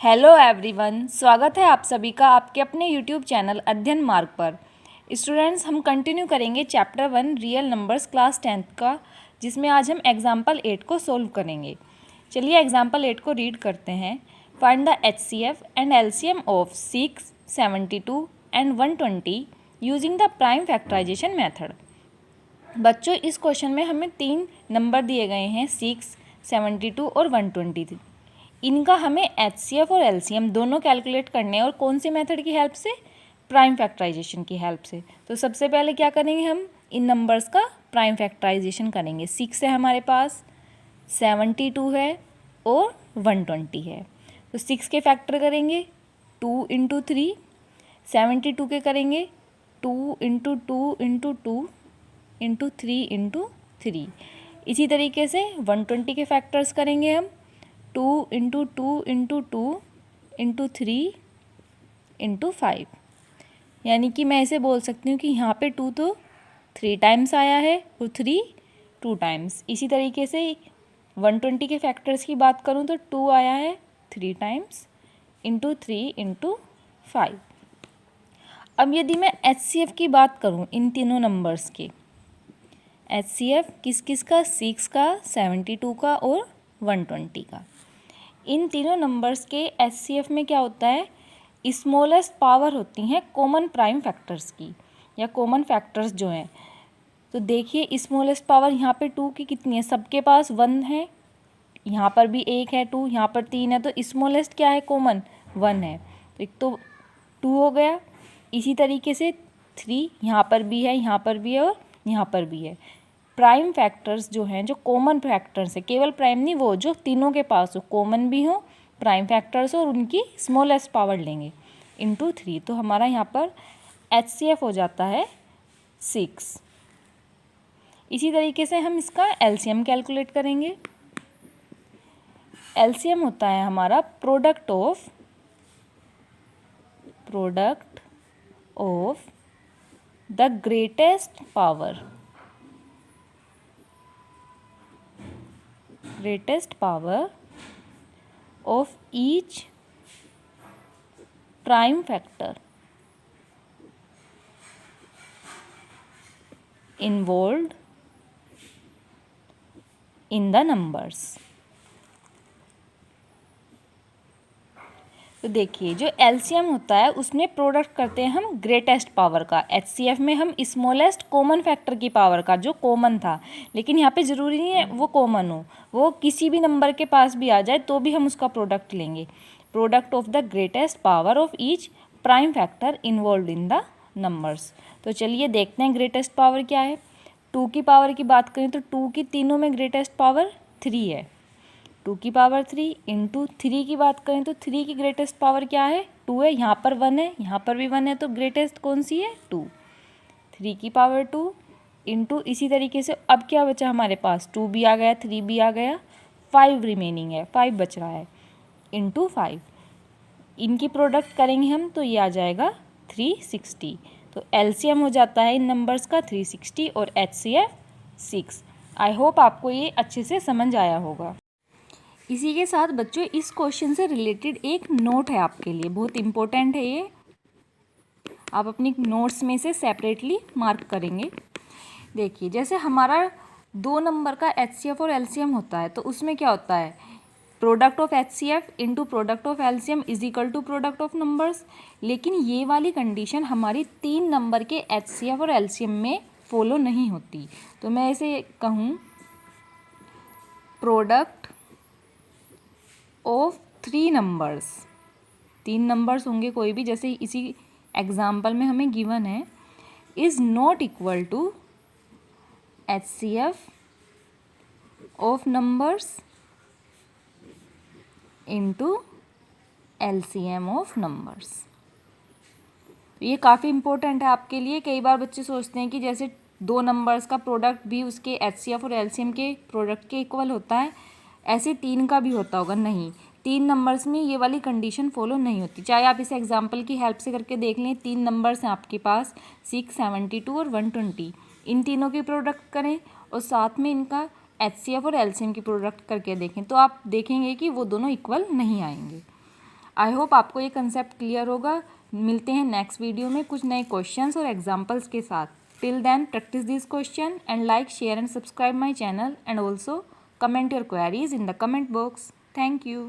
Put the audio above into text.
Hello everyone, स्वागत है आप सभी का आपके अपने यूट्यूब चैनल अध्ययन मार्ग पर। स्टूडेंट्स, हम कंटिन्यू करेंगे chapter 1 real numbers class 10th का, जिसमें आज हम एग्जाम्पल 8 को सोल्व करेंगे। चलिए एग्जाम्पल 8 को रीड करते हैं। Find the HCF and LCM of 6, 72 and 120 using the prime factorisation method. बच्चों, इस क्वेश्चन में हमें 3 नंबर दिए गए हैं, 6, 72 और 120। इनका हमें HCF और LCM दोनों कैलकुलेट करने हैं, और कौन से मेथड की हेल्प से? प्राइम फैक्टराइजेशन की हेल्प से। तो सबसे पहले क्या करेंगे, हम इन नंबर्स का प्राइम फैक्टराइजेशन करेंगे। 6 है हमारे पास, 72 है और 120 है। तो 6 के फैक्टर करेंगे 2 इंटू 3, 72 के करेंगे 2 इंटू 2 इंटू 2 इंटू 3 इंटू 3। इसी तरीके से 120 के फैक्टर्स करेंगे हम 2 इंटू 2 इंटू 2 इंटू 3 इंटू 5। यानी कि मैं ऐसे बोल सकती हूँ कि यहाँ पे 2 तो 3 टाइम्स आया है और 3 2 टाइम्स। इसी तरीके से 120 के फैक्टर्स की बात करूँ तो 2 आया है 3 टाइम्स इंटू 3 इंटू 5। अब यदि मैं HCF की बात करूँ इन तीनों नंबर्स के, HCF किस किस का? 6 का, 72 का और 120 का। इन तीनों नंबर्स के HCF में क्या होता है? स्मॉलेस्ट पावर होती हैं कॉमन प्राइम फैक्टर्स की, या कॉमन फैक्टर्स जो हैं। तो देखिए स्मॉलेस्ट पावर यहाँ पे 2 की कितनी है? सबके पास 1 है, यहाँ पर भी 1 है, 2 यहाँ पर 3 है, तो स्मॉलेस्ट क्या है? कॉमन 1 है। तो एक तो 2 हो गया। इसी तरीके से 3 यहाँ पर भी है, यहाँ पर भी है और यहाँ पर भी है। प्राइम फैक्टर्स जो हैं, जो कॉमन फैक्टर्स है, केवल प्राइम नहीं, वो जो तीनों के पास हो, कॉमन भी हो, प्राइम फैक्टर्स हो, और उनकी स्मॉलेस्ट पावर लेंगे इंटू 3। तो हमारा यहाँ पर HCF हो जाता है 6। इसी तरीके से हम इसका LCM कैलकुलेट करेंगे। LCM होता है हमारा product of the greatest power of each prime factor involved in the numbers। तो देखिए जो LCM होता है उसमें प्रोडक्ट करते हैं हम ग्रेटेस्ट पावर का, HCF में हम स्मॉलेस्ट कॉमन फैक्टर की पावर का, जो कॉमन था। लेकिन यहाँ पे ज़रूरी नहीं है वो कॉमन हो, वो किसी भी नंबर के पास भी आ जाए तो भी हम उसका प्रोडक्ट लेंगे। Product of the greatest power of each prime factor involve in the numbers. तो चलिए देखते हैं ग्रेटेस्ट पावर क्या है। 2 की पावर की बात करें तो 2 की तीनों में ग्रेटेस्ट पावर 3 है। 2 की पावर 3 इंटू 3 की बात करें तो 3 की ग्रेटेस्ट पावर क्या है? 2 है। यहाँ पर 1 है, यहाँ पर भी 1 है, तो ग्रेटेस्ट कौन सी है? 2। 3 की पावर 2 इंटू, इसी तरीके से अब क्या बचा हमारे पास? 2 भी आ गया, 3 भी आ गया, 5 रिमेनिंग है, 5 बच रहा है, इंटू 5। इनकी प्रोडक्ट करेंगे हम तो ये आ जाएगा 360। तो LCM हो जाता है इन नंबर्स का 360 और HCF 6। आई होप आपको ये अच्छे से समझ आया होगा। इसी के साथ बच्चों इस क्वेश्चन से रिलेटेड एक नोट है आपके लिए, बहुत इम्पोर्टेंट है ये, आप अपनी नोट्स में से सेपरेटली मार्क करेंगे। देखिए जैसे हमारा 2 नंबर का HCF और LCM होता है, तो उसमें क्या होता है? Product of HCF into product of LCM is equal to product of numbers. लेकिन ये वाली कंडीशन हमारी 3 नंबर के HCF और LCM में फॉलो नहीं होती। तो मैं इसे कहूँ प्रोडक्ट ऑफ 3 नंबर्स, 3 नंबर्स होंगे कोई भी, जैसे इसी एग्जाम्पल में हमें गिवन है, is not equal to HCF of numbers into LCM of numbers. ये काफ़ी इम्पोर्टेंट है आपके लिए। कई बार बच्चे सोचते हैं कि जैसे 2 नंबर्स का प्रोडक्ट भी उसके HCF और LCM के प्रोडक्ट के इक्वल होता है, ऐसे 3 का भी होता होगा। नहीं, 3 नंबर्स में ये वाली कंडीशन फॉलो नहीं होती। चाहे आप इस एग्जांपल की हेल्प से करके देख लें, 3 नंबर्स हैं आपके पास, 6, 72 और 120। इन तीनों की प्रोडक्ट करें और साथ में इनका HCF और LCM की प्रोडक्ट करके देखें, तो आप देखेंगे कि वो दोनों इक्वल नहीं आएंगे। आई होप आपको ये कंसेप्ट क्लियर होगा। मिलते हैं नेक्स्ट वीडियो में कुछ नए क्वेश्चंस और एग्जांपल्स के साथ। Till then practise this question and like, share and subscribe my channel and also comment your queries in the comment box. Thank you.